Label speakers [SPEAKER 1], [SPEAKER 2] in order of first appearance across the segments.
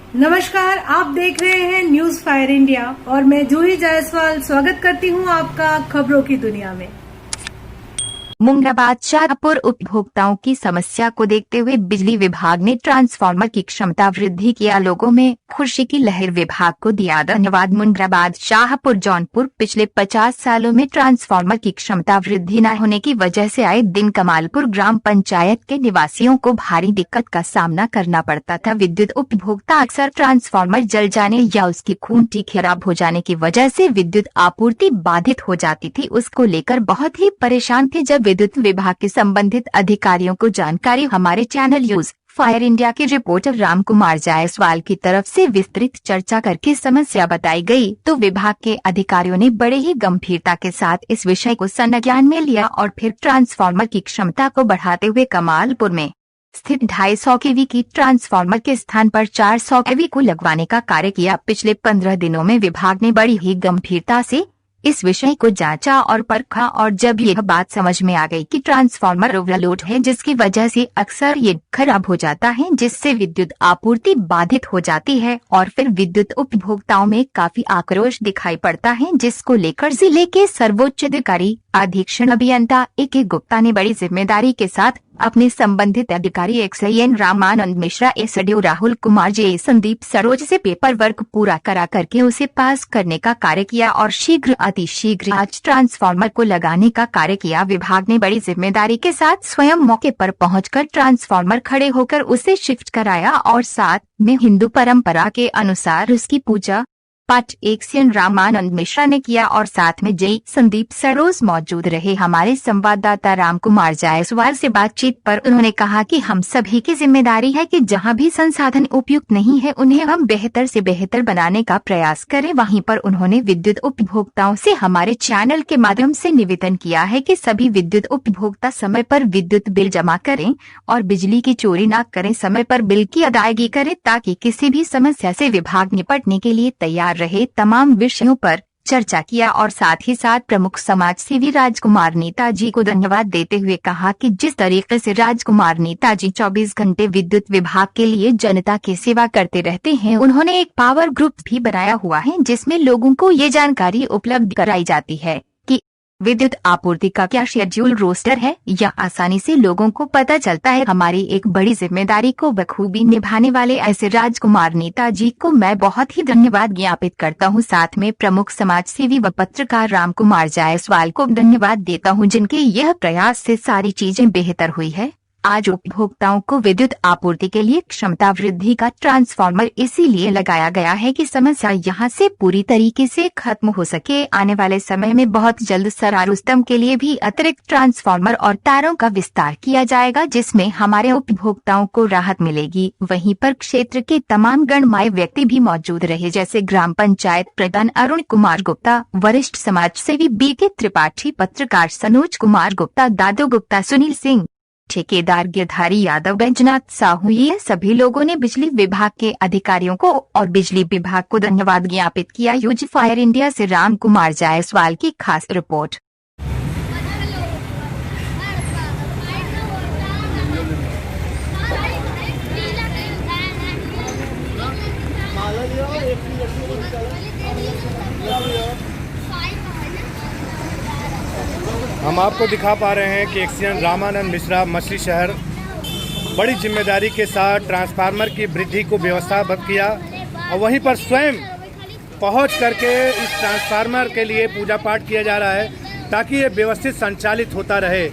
[SPEAKER 1] नमस्कार, आप देख रहे हैं न्यूज फायर इंडिया और मैं जूही जायसवाल स्वागत करती हूं आपका खबरों की दुनिया में।
[SPEAKER 2] मुंगराबाद शाहपुर उपभोक्ताओं की समस्या को देखते हुए बिजली विभाग ने ट्रांसफार्मर की क्षमता वृद्धि किया, लोगों में खुशी की लहर, विभाग को दिया धन्यवाद। मुंगराबाद शाहपुर जौनपुर पिछले 50 सालों में ट्रांसफार्मर की क्षमता वृद्धि न होने की वजह से आए दिन कमालपुर ग्राम पंचायत के निवासियों को भारी दिक्कत का सामना करना पड़ता था। विद्युत उपभोक्ता अक्सर ट्रांसफार्मर जल जाने या उसकी खूंटी खराब हो जाने की वजह से विद्युत आपूर्ति बाधित हो जाती थी, उसको लेकर बहुत ही परेशान थे। जब विद्युत विभाग के संबंधित अधिकारियों को जानकारी हमारे चैनल न्यूज फायर इंडिया के रिपोर्टर राम कुमार जायसवाल की तरफ से विस्तृत चर्चा करके समस्या बताई गई, तो विभाग के अधिकारियों ने बड़े ही गंभीरता के साथ इस विषय को संज्ञान में लिया और फिर ट्रांसफार्मर की क्षमता को बढ़ाते हुए कमालपुर में स्थित 250 केवी की ट्रांसफार्मर के स्थान पर 400 केवी को लगवाने का कार्य किया। पिछले 15 दिनों में विभाग ने बड़ी ही गंभीरता से इस विषय को जांचा और परखा, और जब यह बात समझ में आ गई कि ट्रांसफार्मर ओवरलोड है जिसकी वजह से अक्सर ये खराब हो जाता है, जिससे विद्युत आपूर्ति बाधित हो जाती है और फिर विद्युत उपभोक्ताओं में काफी आक्रोश दिखाई पड़ता है, जिसको लेकर जिले के सर्वोच्च अधिकारी अधीक्षण अभियंता ए.के. गुप्ता ने बड़ी जिम्मेदारी के साथ अपने संबंधित अधिकारी एक्सएन रामानंद मिश्रा, एसडीओ राहुल कुमार जे, संदीप सरोज से पेपर वर्क पूरा करा करके उसे पास करने का कार्य किया और अतिशीघ्र आज ट्रांसफार्मर को लगाने का कार्य किया। विभाग ने बड़ी जिम्मेदारी के साथ स्वयं मौके पर पहुंचकर ट्रांसफार्मर खड़े होकर उसे शिफ्ट कराया और साथ में हिंदू परंपरा के अनुसार उसकी पूजा पाठ एक्सएन रामानंद मिश्रा ने किया और साथ में जय संदीप सरोज मौजूद रहे। हमारे संवाददाता राम कुमार जायसवाल से बातचीत पर उन्होंने कहा कि हम सभी की जिम्मेदारी है कि जहां भी संसाधन उपयुक्त नहीं है उन्हें हम बेहतर से बेहतर बनाने का प्रयास करें। वहीं पर उन्होंने विद्युत उपभोक्ताओं से हमारे चैनल के माध्यम से निवेदन किया है कि सभी विद्युत उपभोक्ता समय पर विद्युत बिल जमा करें और बिजली की चोरी न करें, समय पर बिल की अदायगी करें ताकि किसी भी समस्या से विभाग निपटने के लिए तैयार रहे। तमाम विषयों पर चर्चा किया और साथ ही साथ प्रमुख समाज सेवी राजकुमार नेताजी को धन्यवाद देते हुए कहा कि जिस तरीके से राजकुमार नेताजी 24 घंटे विद्युत विभाग के लिए जनता की सेवा करते रहते हैं, उन्होंने एक पावर ग्रुप भी बनाया हुआ है जिसमें लोगों को ये जानकारी उपलब्ध कराई जाती है कि विद्युत आपूर्ति का क्या शेड्यूल रोस्टर है, या आसानी से लोगों को पता चलता है। हमारी एक बड़ी जिम्मेदारी को बखूबी निभाने वाले ऐसे राजकुमार नेताजी को मैं बहुत ही धन्यवाद ज्ञापित करता हूं। साथ में प्रमुख समाज सेवी व पत्रकार राम कुमार जायसवाल को धन्यवाद देता हूं, जिनके यह प्रयास से सारी चीजें बेहतर हुई है। आज उपभोक्ताओं को विद्युत आपूर्ति के लिए क्षमता वृद्धि का ट्रांसफार्मर इसीलिए लगाया गया है कि समस्या यहां से पूरी तरीके से खत्म हो सके। आने वाले समय में बहुत जल्द सरारुस्तम के लिए भी अतिरिक्त ट्रांसफार्मर और तारों का विस्तार किया जाएगा, जिसमें हमारे उपभोक्ताओं को राहत मिलेगी। वहीं पर क्षेत्र के तमाम गणमान्य व्यक्ति भी मौजूद रहे, जैसे ग्राम पंचायत प्रधान अरुण कुमार गुप्ता, वरिष्ठ समाज सेवी बी.के. त्रिपाठी, पत्रकार सनोज कुमार गुप्ता, दादू गुप्ता, सुनील सिंह, ठेकेदार गिरधारी यादव, बैजनाथ साहू, ये सभी लोगों ने बिजली विभाग के अधिकारियों को और बिजली विभाग को धन्यवाद ज्ञापित किया। न्यूज फायर इंडिया से राम कुमार जायसवाल की खास रिपोर्ट।
[SPEAKER 3] हम आपको दिखा पा रहे हैं कि एक्सएन रामानंद मिश्रा मछली शहर बड़ी जिम्मेदारी के साथ ट्रांसफार्मर की वृद्धि को व्यवस्थाबद्ध किया और वहीं पर स्वयं पहुंच करके इस ट्रांसफार्मर के लिए पूजा पाठ किया जा रहा है ताकि ये व्यवस्थित संचालित होता रहे,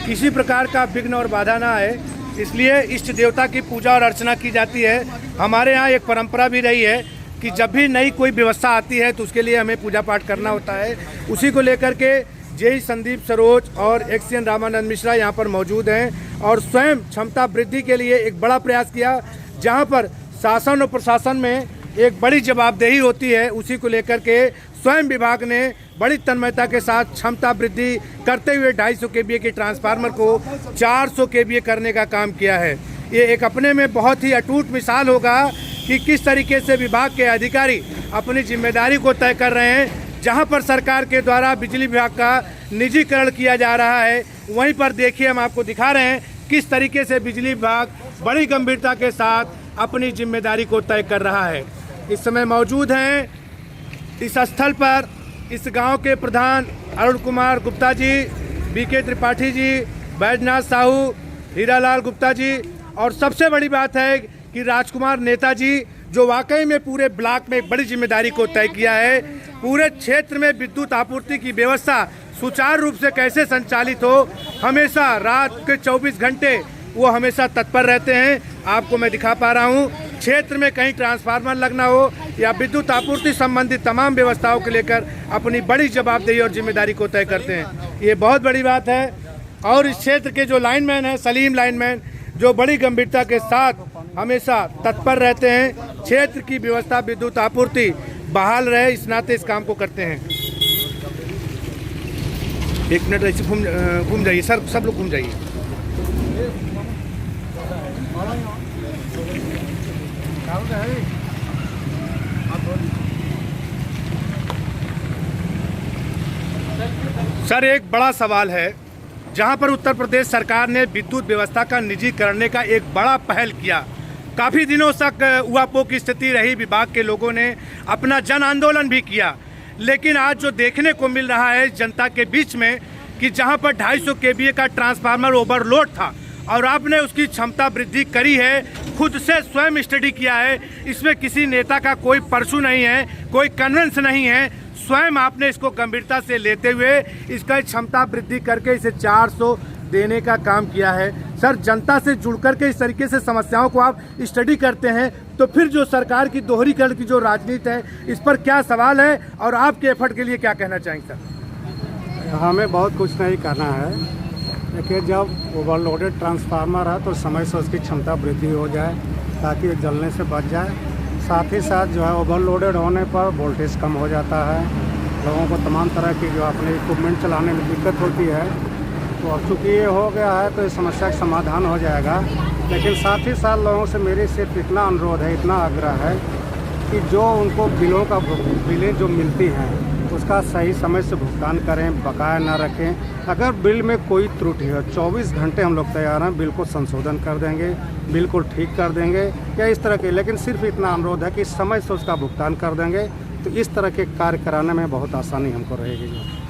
[SPEAKER 3] किसी प्रकार का विघ्न और बाधा ना आए। इसलिए इष्ट देवता की पूजा और अर्चना की जाती है। हमारे यहाँ एक परंपरा भी रही है कि जब भी नई कोई व्यवस्था आती है तो उसके लिए हमें पूजा पाठ करना होता है। उसी को लेकर के जय संदीप सरोज और एक्सएन रामानंद मिश्रा यहाँ पर मौजूद हैं और स्वयं क्षमता वृद्धि के लिए एक बड़ा प्रयास किया, जहाँ पर शासन और प्रशासन में एक बड़ी जवाबदेही होती है। उसी को लेकर के स्वयं विभाग ने बड़ी तन्मयता के साथ क्षमता वृद्धि करते हुए 250 केवीए के ट्रांसफार्मर को 400 केवीए करने का काम किया है। ये एक अपने में बहुत ही अटूट मिसाल होगा कि किस तरीके से विभाग के अधिकारी अपनी जिम्मेदारी को तय कर रहे हैं। जहां पर सरकार के द्वारा बिजली विभाग का निजीकरण किया जा रहा है, वहीं पर देखिए हम आपको दिखा रहे हैं किस तरीके से बिजली विभाग बड़ी गंभीरता के साथ अपनी जिम्मेदारी को तय कर रहा है। इस समय मौजूद हैं इस स्थल पर इस गांव के प्रधान अरुण कुमार गुप्ता जी, बीके त्रिपाठी जी, बैजनाथ साहू, हीरालाल गुप्ता जी, और सबसे बड़ी बात है कि राजकुमार नेता जी, जो वाकई में पूरे ब्लॉक में एक बड़ी जिम्मेदारी को तय किया है। पूरे क्षेत्र में विद्युत आपूर्ति की व्यवस्था सुचारू रूप से कैसे संचालित हो, हमेशा रात के 24 घंटे वो हमेशा तत्पर रहते हैं। आपको मैं दिखा पा रहा हूँ, क्षेत्र में कहीं ट्रांसफार्मर लगना हो या विद्युत आपूर्ति संबंधित तमाम व्यवस्थाओं को लेकर अपनी बड़ी जवाबदेही और जिम्मेदारी को तय करते हैं। ये बहुत बड़ी बात है। और इस क्षेत्र के जो लाइनमैन हैं, सलीम लाइनमैन, जो बड़ी गंभीरता के साथ हमेशा तत्पर रहते हैं, क्षेत्र की व्यवस्था विद्युत आपूर्ति बहाल रहे, इस नाते इस काम को करते हैं। एक मिनट ऐसे घूम जाइए सर, सब लोग घूम जाइए। सर, एक बड़ा सवाल है, जहां पर उत्तर प्रदेश सरकार ने विद्युत व्यवस्था का निजीकरण का एक बड़ा पहल किया। काफ़ी दिनों तक उहापोह की स्थिति रही, विभाग के लोगों ने अपना जन आंदोलन भी किया, लेकिन आज जो देखने को मिल रहा है जनता के बीच में कि जहां पर 250 kVA का ट्रांसफार्मर ओवरलोड था और आपने उसकी क्षमता वृद्धि करी है, खुद से स्वयं स्टडी किया है, इसमें किसी नेता का कोई परसू नहीं है, कोई कन्वेंस नहीं है, स्वयं आपने इसको गंभीरता से लेते हुए इसका क्षमता वृद्धि करके इसे 400 देने का काम किया है। सर, जनता से जुड़ करके इस तरीके से समस्याओं को आप स्टडी करते हैं, तो फिर जो सरकार की दोहरीकरण की जो राजनीति है, इस पर क्या सवाल है और आपके एफर्ट के लिए क्या कहना चाहेंगे सर?
[SPEAKER 4] हमें बहुत कुछ नहीं करना है, देखिए जब ओवरलोडेड ट्रांसफार्मर है तो समय से उसकी क्षमता वृद्धि हो जाए ताकि ये जलने से बच जाए। साथ ही साथ जो है ओवरलोडेड होने पर वोल्टेज कम हो जाता है, लोगों को तमाम तरह की जो अपने इक्विपमेंट चलाने में दिक्कत होती है। तो अब चूँकि ये हो गया है तो इस समस्या का समाधान हो जाएगा। लेकिन साथ ही साथ लोगों से मेरी सिर्फ इतना अनुरोध है, इतना आग्रह है कि जो उनको बिलें जो मिलती हैं उसका सही समय से भुगतान करें, बकाया ना रखें। अगर बिल में कोई त्रुटि है 24 घंटे हम लोग तैयार हैं, बिल को संशोधन कर देंगे, बिल को ठीक कर देंगे या इस तरह के, लेकिन सिर्फ इतना अनुरोध है कि समय से उसका भुगतान कर देंगे तो इस तरह के कार्य कराने में बहुत आसानी हमको रहेगी।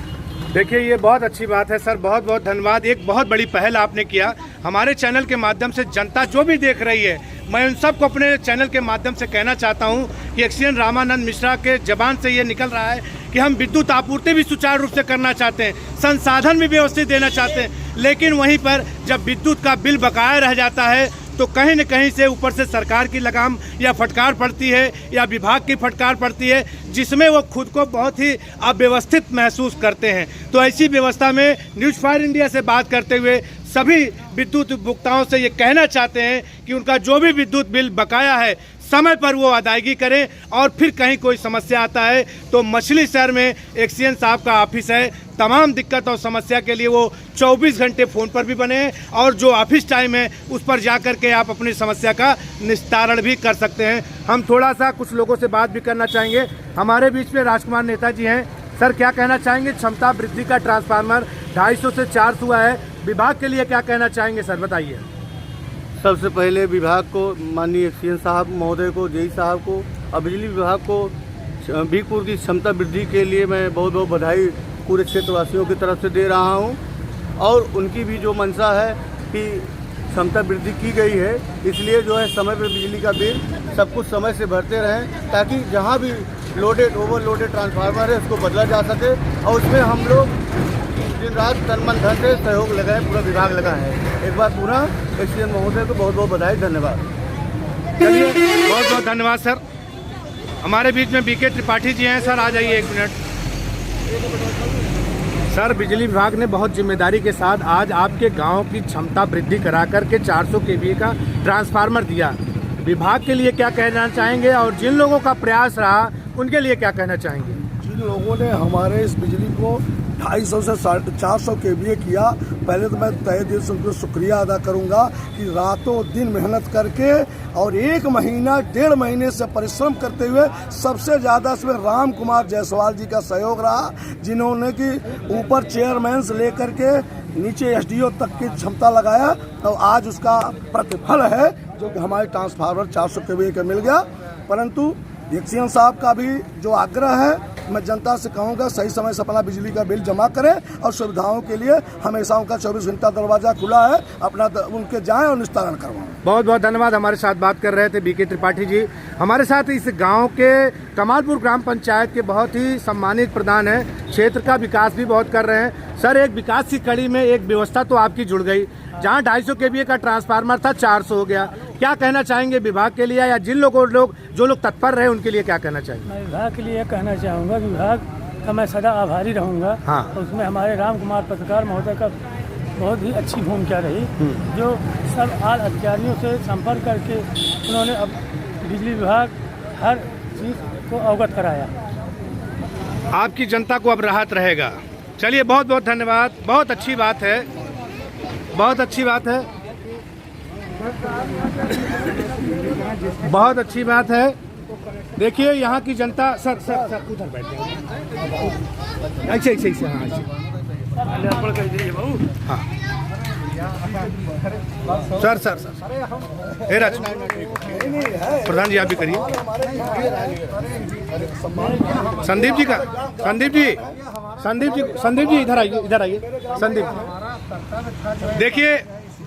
[SPEAKER 3] देखिए, ये बहुत अच्छी बात है सर, बहुत बहुत धन्यवाद। एक बहुत बड़ी पहल आपने किया। हमारे चैनल के माध्यम से जनता जो भी देख रही है, मैं उन सबको अपने चैनल के माध्यम से कहना चाहता हूं कि एक्सीएन रामानंद मिश्रा के जबान से ये निकल रहा है कि हम विद्युत आपूर्ति भी सुचारू रूप से करना चाहते हैं, संसाधन भी व्यवस्थित देना चाहते हैं, लेकिन वहीं पर जब विद्युत का बिल बकाया रह जाता है तो कहीं न कहीं से ऊपर से सरकार की लगाम या फटकार पड़ती है या विभाग की फटकार पड़ती है, जिसमें वो खुद को बहुत ही अव्यवस्थित महसूस करते हैं। तो ऐसी व्यवस्था में न्यूज़ फायर इंडिया से बात करते हुए सभी विद्युत उपभोक्ताओं से ये कहना चाहते हैं कि उनका जो भी विद्युत बिल बकाया है समय पर वो अदायगी करें, और फिर कहीं कोई समस्या आता है तो मछली शहर में एक्सीएन साहब का ऑफिस है। तमाम दिक्कत और समस्या के लिए वो 24 घंटे फ़ोन पर भी बने हैं, और जो ऑफिस टाइम है उस पर जा कर के आप अपनी समस्या का निस्तारण भी कर सकते हैं। हम थोड़ा सा कुछ लोगों से बात भी करना चाहेंगे। हमारे बीच में राजकुमार नेता जी हैं। सर, क्या कहना चाहेंगे? क्षमता वृद्धि का ट्रांसफार्मर 250 से 400 हुआ है, विभाग के लिए क्या कहना चाहेंगे सर, बताइए।
[SPEAKER 5] सबसे पहले विभाग को, माननीय एक्सीएन साहब महोदय को, जेई साहब को और बिजली विभाग को बीकपुर की क्षमता वृद्धि के लिए मैं बहुत बहुत बधाई पूरे क्षेत्रवासियों की तरफ से दे रहा हूं। और उनकी भी जो मंशा है कि क्षमता वृद्धि की गई है, इसलिए जो है समय पर बिजली का बिल सब कुछ समय से भरते रहें, ताकि जहां भी ओवरलोडेड ट्रांसफार्मर है उसको बदला जा सके। और उसमें हम लोग दिन रात तन मन धन से सहयोग लगाए, पूरा विभाग लगा है। एक बार पूरा एक्सीएन महोदय को बहुत बहुत बधाई, धन्यवाद।
[SPEAKER 3] चलिए, बहुत बहुत धन्यवाद सर। हमारे बीच में बीके त्रिपाठी जी हैं। सर, आ जाइए 1 मिनट। सर, बिजली विभाग ने बहुत जिम्मेदारी के साथ आज आपके गांव की क्षमता वृद्धि करा करके 400 kVA का ट्रांसफार्मर दिया। विभाग के लिए क्या कहना चाहेंगे, और जिन लोगों का प्रयास रहा उनके लिए क्या कहना चाहेंगे?
[SPEAKER 6] जिन लोगों ने हमारे इस बिजली को 250 से 400 kVA किया, पहले तो मैं तहे दिल से उनको शुक्रिया अदा करूंगा कि रातों दिन मेहनत करके और 1 महीना 1.5 महीने से परिश्रम करते हुए सबसे ज़्यादा इसमें राम कुमार जायसवाल जी का सहयोग रहा, जिन्होंने कि ऊपर चेयरमैन से लेकर के नीचे एसडीओ तक की क्षमता लगाया, तो आज उसका प्रतिफल है जो कि हमारे ट्रांसफार्मर 400 केवीए का मिल गया। परंतु एक्सीएन साहब का भी जो आग्रह है, मैं जनता से कहूँगा सही समय से अपना बिजली का बिल जमा करें और सुविधाओं के लिए हमेशा उनका 24 घंटा दरवाजा खुला है, अपना उनके जाएं और निस्तारण करवाएं।
[SPEAKER 3] बहुत बहुत धन्यवाद। हमारे साथ बात कर रहे थे बीके त्रिपाठी जी। हमारे साथ इस गांव के कमालपुर ग्राम पंचायत के बहुत ही सम्मानित प्रधान हैं, क्षेत्र का विकास भी बहुत कर रहे हैं। सर, एक विकास की कड़ी में एक व्यवस्था तो आपकी जुड़ गई, जहां 250 केवीए का ट्रांसफार्मर था 400 हो गया। क्या कहना चाहेंगे विभाग के लिए, या जिन जो लोग तत्पर रहे उनके लिए क्या कहना चाहेंगे?
[SPEAKER 7] मैं विभाग के लिए कहना चाहूँगा कि विभाग का मैं सदा आभारी रहूँगा।
[SPEAKER 3] हाँ।
[SPEAKER 7] तो उसमें हमारे राम कुमार पत्रकार महोदय का बहुत ही अच्छी भूमिका रही, जो सब आल अधिकारियों से संपर्क करके उन्होंने अब बिजली विभाग हर चीज़ को अवगत कराया।
[SPEAKER 3] आपकी जनता को अब राहत रहेगा। चलिए, बहुत बहुत धन्यवाद। बहुत अच्छी बात है, बहुत अच्छी बात है, बहुत अच्छी बात है। देखिए यहाँ की जनता। सर सर सर उधर बैठे, ऐसे ऐसे ऐसे, हाँ ऐसे, हाँ सर सर सर हे राज प्रधान जी, आप भी करिए। संदीप जी का, संदीप जी इधर आइए, इधर आइए संदीप। देखिए,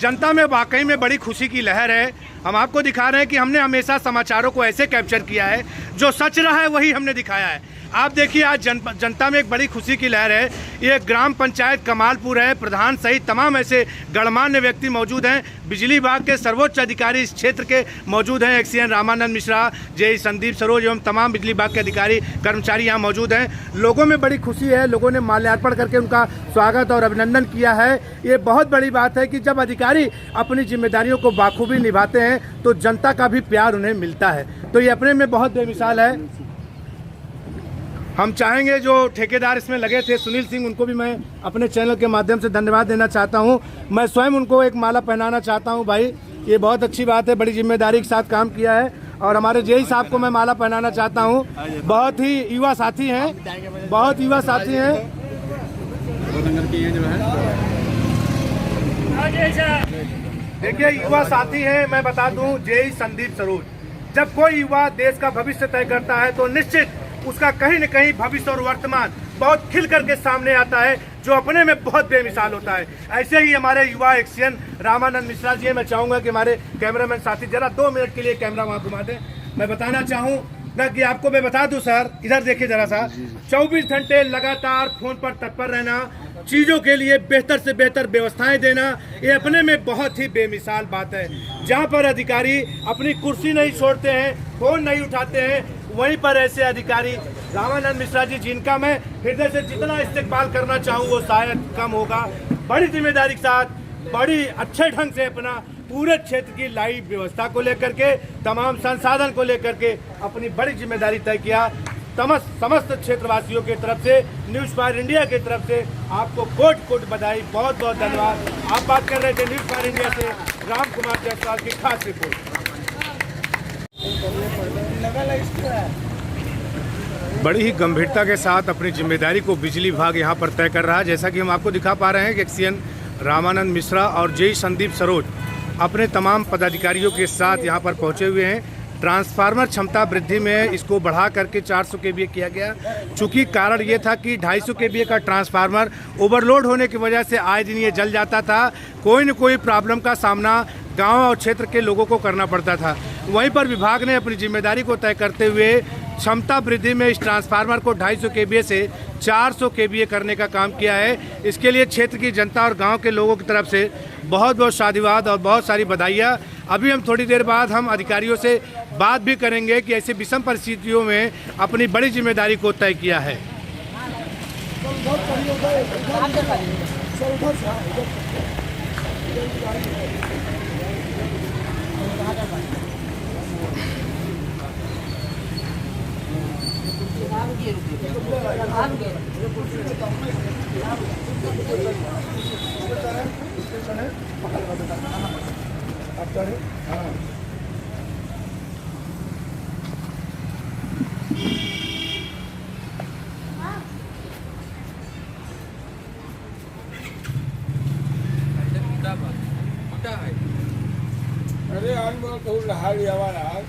[SPEAKER 3] जनता में वाकई में बड़ी खुशी की लहर है। हम आपको दिखा रहे हैं कि हमने हमेशा समाचारों को ऐसे कैप्चर किया है, जो सच रहा है वही हमने दिखाया है। आप देखिए, आज जनता में एक बड़ी खुशी की लहर है। ये ग्राम पंचायत कमालपुर है, प्रधान सहित तमाम ऐसे गणमान्य व्यक्ति मौजूद हैं। बिजली विभाग के सर्वोच्च अधिकारी इस क्षेत्र के मौजूद हैं, एक्सीएन रामानंद मिश्रा, जेई संदीप सरोज एवं तमाम बिजली विभाग के अधिकारी कर्मचारी यहाँ मौजूद हैं। लोगों में बड़ी खुशी है, लोगों ने माल्यार्पण करके उनका स्वागत और अभिनंदन किया है। ये बहुत बड़ी बात है कि जब अधिकारी अपनी जिम्मेदारियों को बाखूबी निभाते हैं तो जनता का भी प्यार उन्हें मिलता है, तो ये अपने में बहुत बेमिसाल है। हम चाहेंगे जो ठेकेदार इसमें लगे थे, सुनील सिंह, उनको भी मैं अपने चैनल के माध्यम से धन्यवाद देना चाहता हूं। मैं स्वयं उनको एक माला पहनाना चाहता हूं। भाई, ये बहुत अच्छी बात है, बड़ी जिम्मेदारी के साथ काम किया है। और हमारे जेई साहब को मैं माला पहनाना चाहता हूं। बहुत ही युवा साथी हैं, बहुत युवा साथी हैं। देखिए, युवा साथी हैं। मैं बता दूं, जेई संदीप सरोज। जब कोई युवा देश का भविष्य तय करता है तो निश्चित उसका कहीं न कहीं भविष्य और वर्तमान बहुत खिल करके सामने आता है, जो अपने में बहुत बेमिसाल होता है। ऐसे ही हमारे युवा एक्सीएन रामानंद मिश्रा जी हैं। मैं चाहूंगा कि हमारे कैमरामैन साथी जरा 2 मिनट के लिए कैमरा वहां घुमा दें। मैं बताना चाहूंगा कि आपको मैं बता दूं सर, इधर देखिए जरा सा, 24 घंटे लगातार फोन पर तत्पर रहना, चीजों के लिए बेहतर से बेहतर व्यवस्थाएं देना, ये अपने में बहुत ही बेमिसाल बात है। जहां पर अधिकारी अपनी कुर्सी नहीं छोड़ते हैं, फोन नहीं उठाते हैं, वहीं पर ऐसे अधिकारी रामानंद मिश्रा जी, जिनका मैं हृदय से जितना इस्तेकबाल करना चाहूँ वो शायद कम होगा, बड़ी जिम्मेदारी के साथ, बड़ी अच्छे ढंग से अपना पूरे क्षेत्र की लाइव व्यवस्था को लेकर के, तमाम संसाधन को लेकर के अपनी बड़ी जिम्मेदारी तय किया। समस्त क्षेत्रवासियों की तरफ से, न्यूज़ फायर इंडिया की तरफ से आपको कोट कोट बधाई, बहुत बहुत धन्यवाद। आप बात कर रहे थे न्यूज़ फायर इंडिया से राम कुमार जायसवाल की खास रिपोर्ट। बड़ी ही गंभीरता के साथ अपनी जिम्मेदारी को बिजली विभाग यहाँ पर तय कर रहा है। जैसा कि हम आपको दिखा पा रहे हैं कि एक्सीएन रामानंद मिश्रा और जेई संदीप सरोज अपने तमाम पदाधिकारियों के साथ यहाँ पर पहुँचे हुए हैं। ट्रांसफार्मर क्षमता वृद्धि में इसको बढ़ा करके 400 केवीए किया गया, चूँकि कारण ये था कि 250 केवीए का ट्रांसफार्मर ओवरलोड होने की वजह से आए दिन ये जल जाता था। कोई न कोई प्रॉब्लम का सामना गांव और क्षेत्र के लोगों को करना पड़ता था। वहीं पर विभाग ने अपनी जिम्मेदारी को तय करते हुए क्षमता वृद्धि में इस ट्रांसफार्मर को 250 केवीए से 400 केवीए करने का काम किया है। इसके लिए क्षेत्र की जनता और गांव के लोगों की तरफ से बहुत बहुत साधुवाद और बहुत सारी बधाइयाँ। अभी हम थोड़ी देर बाद हम अधिकारियों से बात भी करेंगे कि ऐसे विषम परिस्थितियों में अपनी बड़ी जिम्मेदारी को तय किया है।
[SPEAKER 8] Jangan bertulah hari awal.